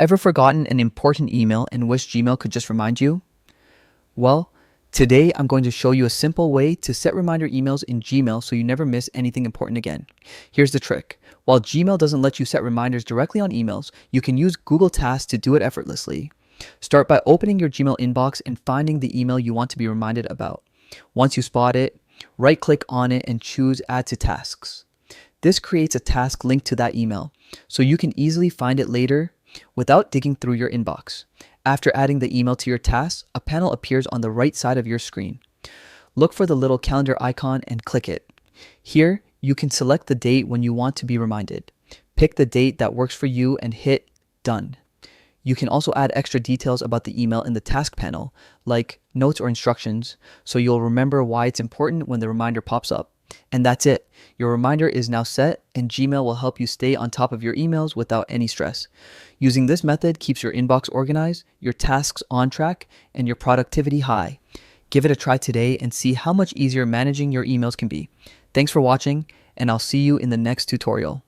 Ever forgotten an important email and wish Gmail could just remind you? Well, today I'm going to show you a simple way to set reminder emails in Gmail so you never miss anything important again. Here's the trick. While Gmail doesn't let you set reminders directly on emails, you can use Google Tasks to do it effortlessly. Start by opening your Gmail inbox and finding the email you want to be reminded about. Once you spot it, right-click on it and choose Add to Tasks. This creates a task linked to that email, so you can easily find it later without digging through your inbox. After adding the email to your tasks, a panel appears on the right side of your screen. Look for the little calendar icon and click it. Here, you can select the date when you want to be reminded. Pick the date that works for you and hit Done. You can also add extra details about the email in the task panel, like notes or instructions, so you'll remember why it's important when the reminder pops up. And that's it. Your reminder is now set, and Gmail will help you stay on top of your emails without any stress. Using this method keeps your inbox organized, your tasks on track, and your productivity high. Give it a try today and see how much easier managing your emails can be. Thanks for watching, and I'll see you in the next tutorial.